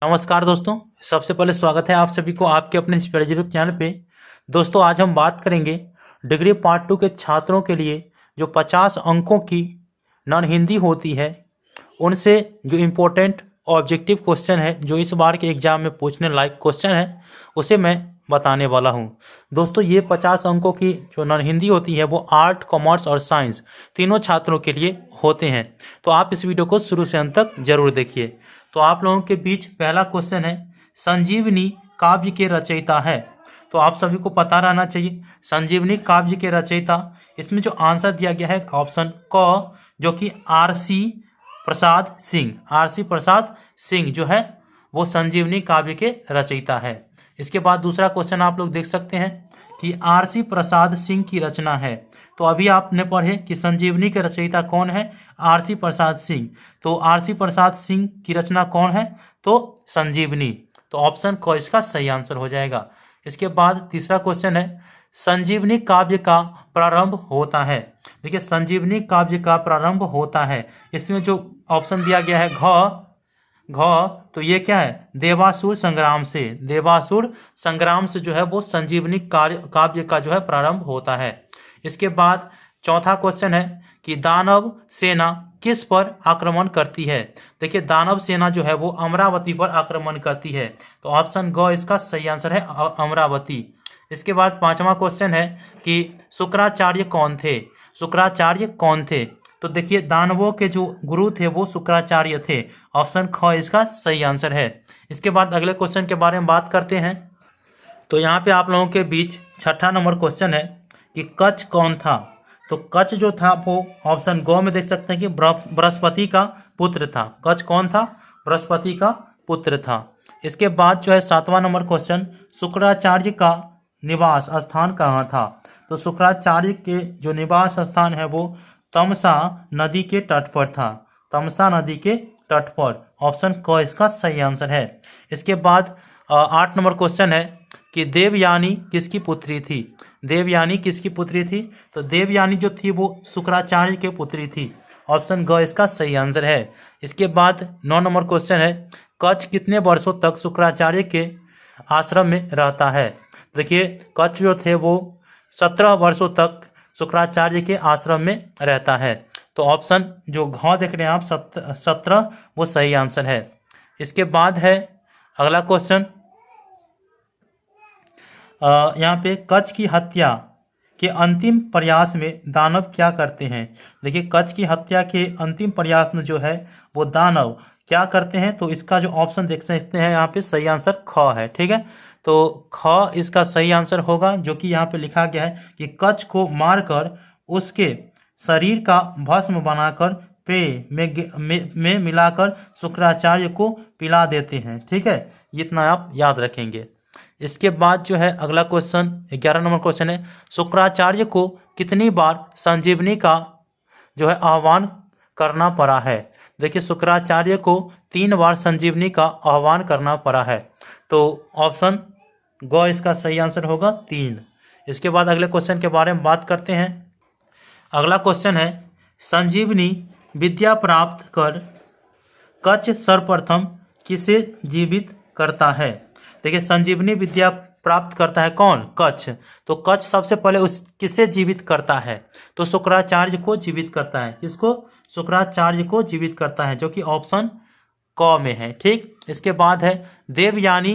नमस्कार दोस्तों। सबसे पहले स्वागत है आप सभी को आपके अपने स्टडी ग्रुप चैनल पे। दोस्तों आज हम बात करेंगे डिग्री पार्ट 2 के छात्रों के लिए जो 50 अंकों की नॉन हिंदी होती है उनसे जो इम्पोर्टेंट ऑब्जेक्टिव क्वेश्चन है जो इस बार के एग्जाम में पूछने लायक क्वेश्चन है उसे मैं बताने वाला हूं। दोस्तों ये 50 अंकों की जो नॉन हिंदी होती है वो आर्ट, कॉमर्स और साइंस तीनों छात्रों के लिए होते हैं। तो आप इस वीडियो को शुरू से अंत तक जरूर देखिए। तो आप लोगों के बीच पहला क्वेश्चन है, संजीवनी काव्य के रचयिता है। तो आप सभी को पता रहना चाहिए संजीवनी काव्य के रचयिता। इसमें जो आंसर दिया गया है ऑप्शन क, जो कि आरसी प्रसाद सिंह। आरसी प्रसाद सिंह जो है वो संजीवनी काव्य के रचयिता है। इसके बाद दूसरा क्वेश्चन आप लोग देख सकते हैं कि आरसी प्रसाद सिंह की रचना है। तो अभी आपने पढ़े कि संजीवनी के रचयिता कौन है, आरसी प्रसाद सिंह। तो आरसी प्रसाद सिंह की रचना कौन है, तो संजीवनी। तो ऑप्शन क इसका सही आंसर हो जाएगा। इसके बाद तीसरा क्वेश्चन है, संजीवनी काव्य का प्रारंभ होता है। देखिए संजीवनी काव्य का प्रारंभ होता है, इसमें जो ऑप्शन दिया गया है घ, तो ये क्या है, देवासुर संग्राम से। देवासुर संग्राम से जो है वो संजीवनी काव्य का जो है प्रारंभ होता है। इसके बाद चौथा क्वेश्चन है कि दानव सेना किस पर आक्रमण करती है। देखिए दानव सेना जो है वो अमरावती पर आक्रमण करती है। तो ऑप्शन ग इसका सही आंसर है, अमरावती। इसके बाद पांचवा क्वेश्चन है कि शुक्राचार्य कौन थे। शुक्राचार्य कौन थे, तो देखिए दानवों के जो गुरु थे वो शुक्राचार्य थे। ऑप्शन ख इसका सही आंसर है। इसके बाद अगले क्वेश्चन के बारे में बात करते हैं। तो यहाँ पे आप लोगों के बीच छठा नंबर क्वेश्चन है कि कच्छ कौन था। तो कच्छ जो था वो ऑप्शन ग में देख सकते हैं कि बृहस्पति का पुत्र था। कच्छ कौन था, बृहस्पति का पुत्र था। इसके बाद जो है सातवां नंबर क्वेश्चन, शुक्राचार्य का निवास स्थान कहाँ था। तो शुक्राचार्य के जो निवास स्थान है वो तमसा नदी के तट पर था। तमसा नदी के तट पर। ऑप्शन क इसका सही आंसर है। इसके बाद 8 नंबर क्वेश्चन है कि देवयानी किसकी पुत्री थी। देवयानी किसकी पुत्री थी, तो देवयानी जो थी वो शुक्राचार्य के पुत्री थी। ऑप्शन ग इसका सही आंसर है। इसके बाद 9 नंबर क्वेश्चन है, कच्छ कितने वर्षों तक शुक्राचार्य के आश्रम में रहता है। देखिए कच्छ जो थे वो 17 वर्षों तक शुक्राचार्य के आश्रम में रहता है। तो ऑप्शन जो घ देख रहे हैं आप 17 वो सही आंसर है। इसके बाद है अगला क्वेश्चन, यहाँ पे कच्छ की हत्या के अंतिम प्रयास में दानव क्या करते हैं। देखिए कच्छ की हत्या के अंतिम प्रयास में जो है वो दानव क्या करते हैं, तो इसका जो ऑप्शन देख सकते हैं यहाँ पे सही आंसर ख है। ठीक है, तो ख इसका सही आंसर होगा, जो कि यहाँ पे लिखा गया है कि कच्छ को मारकर उसके शरीर का भस्म बनाकर पेय में मिलाकर शुक्राचार्य को पिला देते हैं। ठीक है, इतना आप याद रखेंगे। इसके बाद जो है अगला क्वेश्चन 11 नंबर क्वेश्चन है, शुक्राचार्य को कितनी बार संजीवनी का जो है आह्वान करना पड़ा है। देखिए शुक्राचार्य को 3 बार संजीवनी का आह्वान करना पड़ा है। तो ऑप्शन ग इसका सही आंसर होगा 3। इसके बाद अगले क्वेश्चन के बारे में बात करते हैं। अगला क्वेश्चन है, संजीवनी विद्या प्राप्त कर कच्छ सर्वप्रथम किसे जीवित करता है। देखिए संजीवनी विद्या प्राप्त करता है कौन, कच्छ। तो कच्छ सबसे पहले उस किसे जीवित करता है, तो शुक्राचार्य को जीवित करता है। इसको शुक्राचार्य को जीवित करता है, जो कि ऑप्शन क में है। ठीक, इसके बाद है देवयानी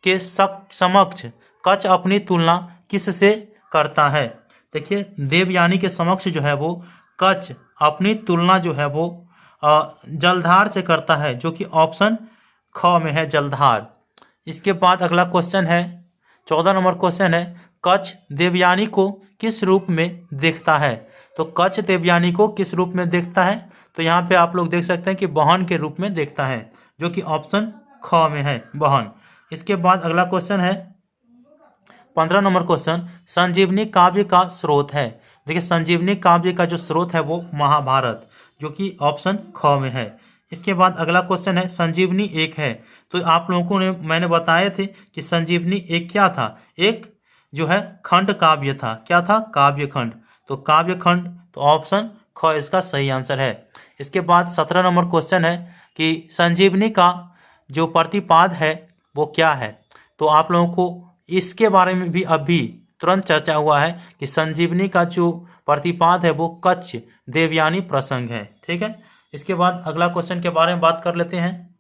के समक्ष कच्छ अपनी तुलना किससे करता है। देखिए देवयानी के समक्ष जो है वो कच्छ अपनी तुलना जो है वो जलधार से करता है, जो कि ऑप्शन ख में है, जलधार। इसके बाद अगला क्वेश्चन है 14 नंबर क्वेश्चन है, कच्छ देवयानी को किस रूप में देखता है। तो कच्छ देवयानी को किस रूप में देखता है, तो यहाँ पे आप लोग देख सकते हैं कि बहन के रूप में देखता है, जो कि ऑप्शन ख में है, बहन। इसके बाद अगला क्वेश्चन है 15 नंबर क्वेश्चन, संजीवनी काव्य का स्रोत है। देखिए संजीवनी काव्य का जो स्रोत है वो महाभारत, जो कि ऑप्शन ख में है। इसके बाद अगला क्वेश्चन है, संजीवनी एक है। तो आप लोगों ने मैंने बताए थे कि संजीवनी एक क्या था, एक जो है खंड काव्य था। क्या था, काव्य खंड। तो काव्य खंड, तो ऑप्शन ख इसका सही आंसर है। इसके बाद 17 नंबर क्वेश्चन है कि संजीवनी का जो प्रतिपाद है वो क्या है? तो आप लोगों को इसके बारे में भी अभी तुरंत चर्चा हुआ है कि संजीवनी का जो प्रतिपाद है वो कच्छ देवयानी प्रसंग है। ठीक है, इसके बाद अगला क्वेश्चन के बारे में बात कर लेते हैं।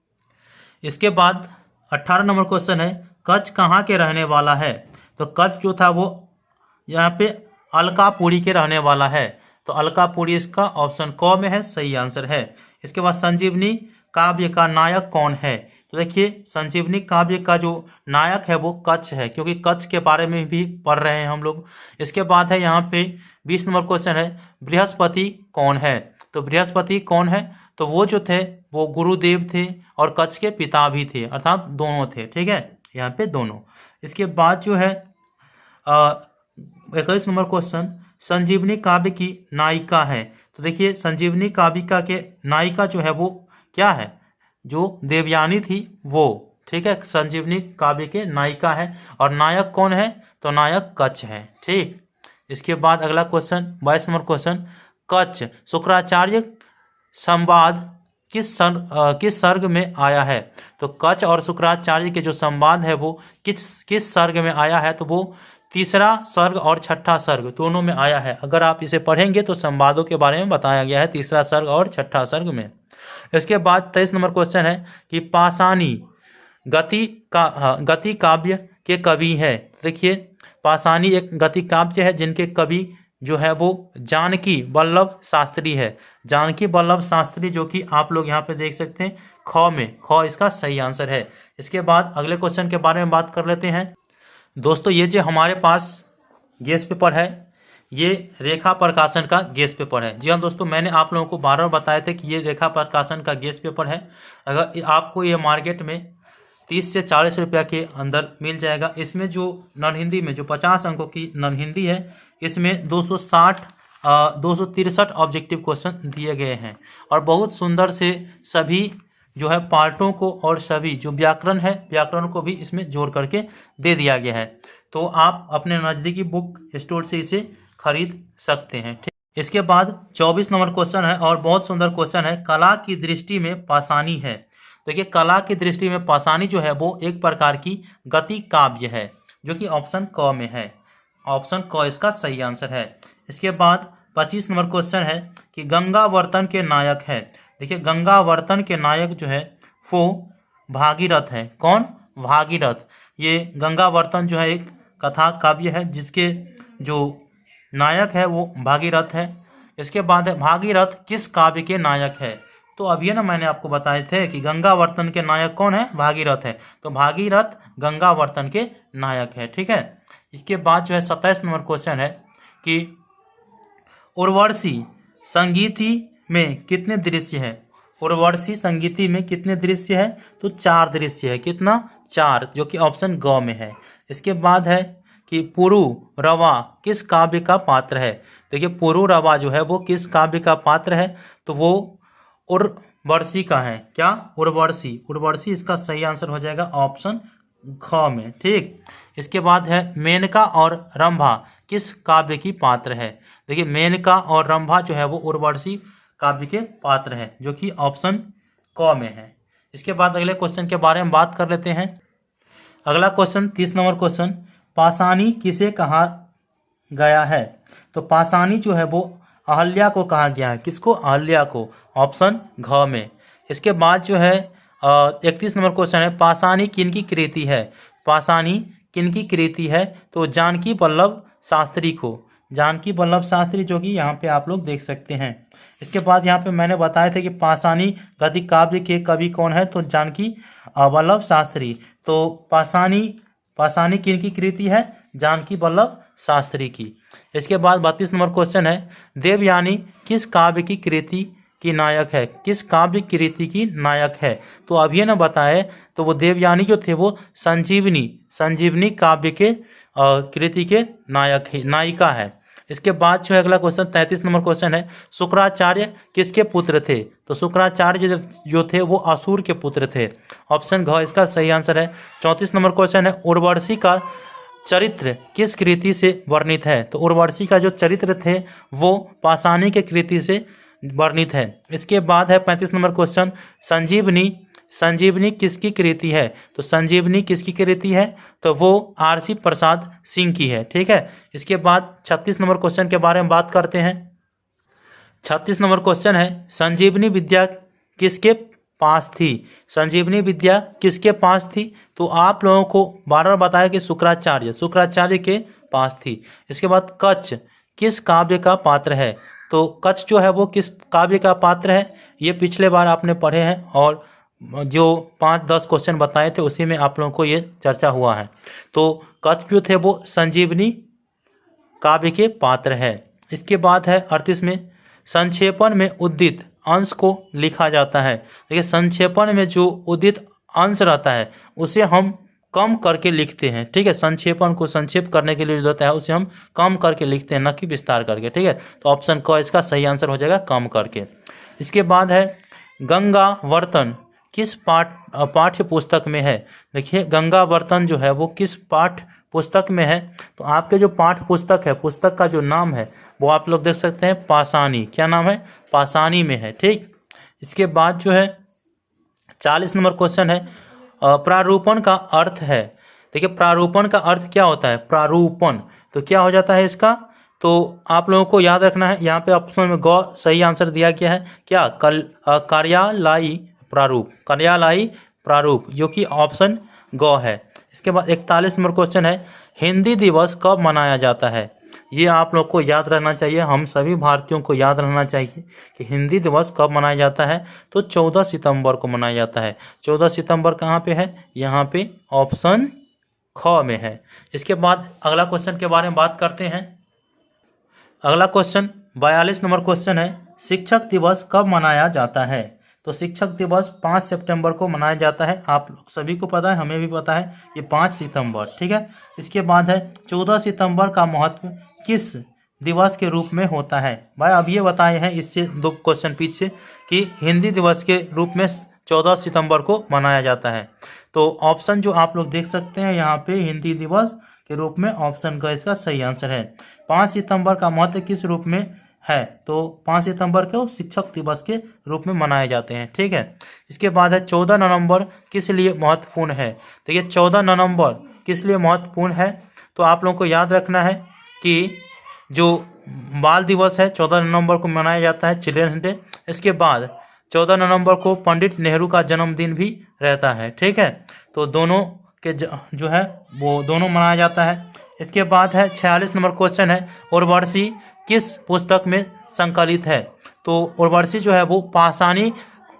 इसके बाद 18 नंबर क्वेश्चन है, कच्छ कहाँ के रहने वाला है? तो कच्छ जो था वो यहाँ पे अलकापुरी के रहने वाला है। तो अलकापुरी इसका ऑप्शन क में है, सही आंसर है। इसके बाद संजीवनी काव्य का नायक कौन है? तो देखिए संजीवनी काव्य का जो नायक है वो कच्छ है, क्योंकि कच्छ के बारे में भी पढ़ रहे हैं हम लोग। इसके बाद है यहाँ पे 20 नंबर क्वेश्चन है, बृहस्पति कौन है? तो बृहस्पति कौन है? तो वो जो थे वो गुरुदेव थे और कच्छ के पिता भी थे, अर्थात दोनों थे। ठीक है, यहाँ पे दोनों। इसके बाद जो है 21 नंबर क्वेश्चन, संजीवनी काव्य की नायिका है। तो देखिए संजीवनी काव्यिका के नायिका जो है वो क्या है? जो देवयानी थी वो। ठीक है, संजीवनी काव्य के नायिका है। और नायक कौन है? तो नायक कच्छ है। ठीक, इसके बाद अगला question 22 number question, Kutch Shukracharya संवाद किस सर्ग में आया है? तो कच्छ और शुक्राचार्य के जो संवाद है वो किस सर्ग में आया है? तो वो तीसरा सर्ग और छठा सर्ग दोनों में आया है। अगर आप इसे पढ़ेंगे तो संवादों के बारे में बताया गया है तीसरा सर्ग और छठा सर्ग में। इसके बाद 23 नंबर क्वेश्चन है कि पाषाणी गति काव्य के कवि है। देखिए पाषाणी एक गति काव्य है जिनके कवि जो है वो जानकी वल्लभ शास्त्री है। जानकी वल्लभ शास्त्री, जो कि आप लोग यहाँ पे देख सकते हैं ख इसका सही आंसर है। इसके बाद अगले क्वेश्चन के बारे में बात कर लेते हैं। दोस्तों ये जो हमारे पास गेस पेपर है ये रेखा प्रकाशन का गेस पेपर है। जी हाँ दोस्तों, मैंने आप लोगों को बार बार बताया था कि ये रेखा प्रकाशन का गेस पेपर है। अगर आपको ये मार्केट में 30 से 40 रुपया के अंदर मिल जाएगा। इसमें जो नॉन हिंदी में जो 50 अंकों की नॉन हिंदी है, इसमें 263 ऑब्जेक्टिव क्वेश्चन दिए गए हैं और बहुत सुंदर से सभी जो है पार्टों को और सभी जो व्याकरण है व्याकरण को भी इसमें जोड़ करके दे दिया गया है। तो आप अपने नज़दीकी बुक स्टोर से इसे खरीद सकते हैं। ठीक, इसके बाद 24 नंबर क्वेश्चन है और बहुत सुंदर क्वेश्चन है, कला की दृष्टि में पाषाणी है। देखिए कला की दृष्टि में पाषाणी जो है वो एक प्रकार की गति काव्य है, जो कि ऑप्शन क में है। ऑप्शन क इसका सही आंसर है। इसके बाद 25 नंबर क्वेश्चन है कि गंगावर्तन के नायक है। देखिए गंगावर्तन के नायक जो है वो भागीरथ है। कौन? भागीरथ। ये गंगावर्तन जो है एक कथा काव्य है जिसके जो नायक है वो भागीरथ है। इसके बाद है भागीरथ किस काव्य के नायक है? तो अभी ना मैंने आपको बताए थे कि गंगावर्तन के नायक कौन है? भागीरथ है। तो भागीरथ गंगावर्तन के नायक है। ठीक है, इसके बाद जो है 27 नंबर क्वेश्चन है कि उर्वशी संगीति में कितने दृश्य है? उर्वशी संगीति में कितने दृश्य है? तो 4 दृश्य है। कितना? 4, जो कि ऑप्शन ग में है। इसके बाद है कि पुरुरवा किस काव्य का पात्र है? देखिए पुरुरवा जो है वो किस काव्य का पात्र है? तो वो उर्वशी का है। क्या? उर्वशी। उर्वशी इसका सही आंसर हो जाएगा ऑप्शन ख में। ठीक, इसके बाद है मेनका और रंभा किस काव्य की पात्र है? देखिए मेनका और रंभा जो है वो उर्वशी काव्य के पात्र है, जो कि ऑप्शन क में है। इसके बाद अगले क्वेश्चन के बारे में बात कर लेते हैं। अगला क्वेश्चन 30 नंबर क्वेश्चन, पाषाणी किसे कहा गया है? तो पाषाणी जो है वो अहल्या को कहा गया है। किसको? अहल्या को। ऑप्शन घ में। इसके बाद जो है 31 नंबर क्वेश्चन है, पाषाणी किनकी कृति है? पाषाणी किनकी कृति है? तो जानकी वल्लभ शास्त्री को। जानकी वल्लभ शास्त्री, जो कि यहाँ पे आप लोग देख सकते हैं। इसके बाद यहाँ पे मैंने बताया था कि पाषाणी गद्य काव्य के कवि कौन है? तो जानकी वल्लभ शास्त्री। तो पाषाणी किनकी कृति है? जानकी वल्लभ शास्त्री की। इसके बाद 32 नंबर क्वेश्चन है, देवयानी किस काव्य की कृति की नायक है? किस काव्य कृति की नायक है? तो अभी ना बताए, तो वो देवयानी जो थे वो संजीवनी काव्य के कृति के नायिका है। इसके बाद जो है अगला क्वेश्चन 33 नंबर क्वेश्चन है, शुक्राचार्य किसके पुत्र थे? तो शुक्राचार्य जो थे वो असुर के पुत्र थे। ऑप्शन घ इसका सही आंसर है। 34 नंबर क्वेश्चन है, उर्वशी का चरित्र किस कृति से वर्णित है? तो उर्वशी का जो चरित्र थे वो पाषाणी के कृति से वर्णित है। इसके बाद है 35 नंबर क्वेश्चन, संजीवनी संजीवनी किसकी कृति है? तो संजीवनी किसकी कृति है? तो वो आरसी प्रसाद सिंह की है। ठीक है, इसके बाद 36 नंबर क्वेश्चन के बारे में बात करते हैं। 36 नंबर क्वेश्चन है, संजीवनी विद्या किसके पास थी? संजीवनी विद्या किसके पास थी? तो आप लोगों को बार बार बताया कि शुक्राचार्य के पास थी। इसके बाद कच्छ किस काव्य का पात्र है? तो कच्छ जो है वो किस काव्य का पात्र है? ये पिछले बार आपने पढ़े हैं और जो 5-10 क्वेश्चन बताए थे उसी में आप लोगों को ये चर्चा हुआ है। तो कच्छ जो थे वो संजीवनी काव्य के पात्र है। इसके बाद है 38 में, संक्षेपण में उदित अंश को लिखा जाता है। देखिए, संक्षेपण में जो उदित अंश रहता है उसे हम कम करके लिखते हैं। ठीक है, संक्षेपण को संक्षेप करने के लिए जो होता है उसे हम कम करके लिखते हैं, न कि विस्तार करके। ठीक है, तो ऑप्शन क इसका सही आंसर हो जाएगा, कम करके। इसके बाद है गंगावर्तन किस पाठ्य पुस्तक में है? देखिए, गंगावर्तन जो है वो किस पाठ्य पुस्तक में है? तो आपके जो पाठ्य पुस्तक है, पुस्तक का जो नाम है वो आप लोग देख सकते हैं पाषाणी। क्या नाम है? पाषाणी में है। ठीक, इसके बाद जो है 40 नंबर क्वेश्चन है, प्रारूपण का अर्थ है। देखिए, प्रारूपण का अर्थ क्या होता है? प्रारूपण तो क्या हो जाता है इसका? तो आप लोगों को याद रखना है, यहाँ पे ऑप्शन में ग सही आंसर दिया गया है। क्या? कार्यालयी प्रारूप, जो कि ऑप्शन ग है। इसके बाद 41 नंबर क्वेश्चन है, हिंदी दिवस कब मनाया जाता है? ये आप लोग को याद रहना चाहिए, हम सभी भारतीयों को याद रहना चाहिए कि हिंदी दिवस कब मनाया जाता है। तो 14 सितंबर को मनाया जाता है। 14 सितंबर कहाँ पे है? यहाँ पे ऑप्शन ख में है। इसके बाद अगला क्वेश्चन के बारे में बात करते हैं। अगला क्वेश्चन 42 नंबर क्वेश्चन है, शिक्षक दिवस कब मनाया जाता है? तो शिक्षक दिवस 5 सितंबर को मनाया जाता है। आप सभी को पता है, हमें भी पता है, ये 5 सितंबर। ठीक है, इसके बाद है 14 सितंबर का महत्व किस दिवस के रूप में होता है? भाई अब ये बताए हैं इससे 2 क्वेश्चन पीछे कि हिंदी दिवस के रूप में 14 सितंबर को मनाया जाता है। तो ऑप्शन जो आप लोग देख सकते हैं यहाँ पे, हिंदी दिवस के रूप में ऑप्शन का इसका सही आंसर है। 5 सितंबर का महत्व किस रूप में है? तो 5 सितंबर को शिक्षक दिवस के रूप में मनाए जाते हैं। ठीक है, इसके बाद है 14 नवंबर किस लिए महत्वपूर्ण है? देखिए, 14 नवंबर किस लिए महत्वपूर्ण है? तो आप लोगों को याद रखना है कि जो बाल दिवस है 14 नवंबर को मनाया जाता है, चिल्ड्रन डे। इसके बाद 14 नवंबर को पंडित नेहरू का जन्मदिन भी रहता है। ठीक है, तो दोनों के जो है वो दोनों मनाया जाता है। इसके बाद है 46 नंबर क्वेश्चन है, उर्वशी किस पुस्तक में संकलित है? तो उर्वशी जो है वो पाषाणी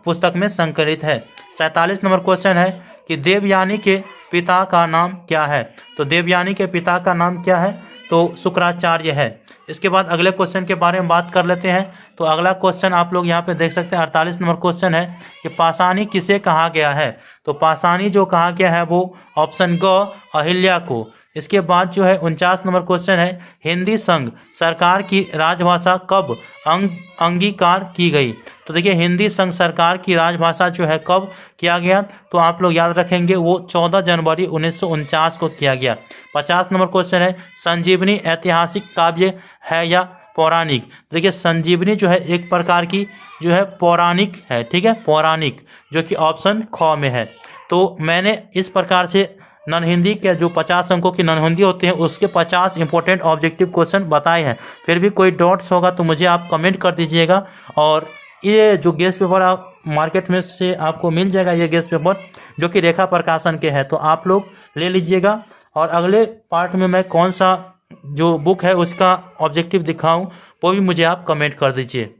पुस्तक में संकलित है। 47 नंबर क्वेश्चन है कि देवयानी के पिता का नाम क्या है? तो देवयानी के पिता का नाम क्या है? तो शुक्राचार्य है। इसके बाद अगले क्वेश्चन के बारे में बात कर लेते हैं। तो अगला क्वेश्चन आप लोग यहाँ पे देख सकते हैं, 48 नंबर क्वेश्चन है कि पाषाणी किसे कहा गया है? तो पाषाणी जो कहा गया है वो ऑप्शन ग अहिल्या को। इसके बाद जो है 49 नंबर क्वेश्चन है, हिंदी संघ सरकार की राजभाषा कब अंगीकार की गई? तो देखिए, हिंदी संघ सरकार की राजभाषा जो है कब किया गया? तो आप लोग याद रखेंगे वो 14 जनवरी 1949 को किया गया। 50 नंबर क्वेश्चन है, संजीवनी ऐतिहासिक काव्य है या पौराणिक? देखिए, संजीवनी जो है एक प्रकार की जो है पौराणिक है। ठीक है, पौराणिक, जो कि ऑप्शन ख में है। तो मैंने इस प्रकार से नॉन हिंदी के जो 50 अंकों की नॉन हिंदी होते हैं उसके 50 इंपॉर्टेंट ऑब्जेक्टिव क्वेश्चन बताए हैं। फिर भी कोई डाउट्स होगा तो मुझे आप कमेंट कर दीजिएगा। और ये जो गेस्ट पेपर आप मार्केट में से आपको मिल जाएगा, ये गेस्ट पेपर जो कि रेखा प्रकाशन के हैं, तो आप लोग ले लीजिएगा। और अगले पार्ट में मैं कौन सा जो बुक है उसका ऑब्जेक्टिव दिखाऊं वो भी मुझे आप कमेंट कर दीजिए।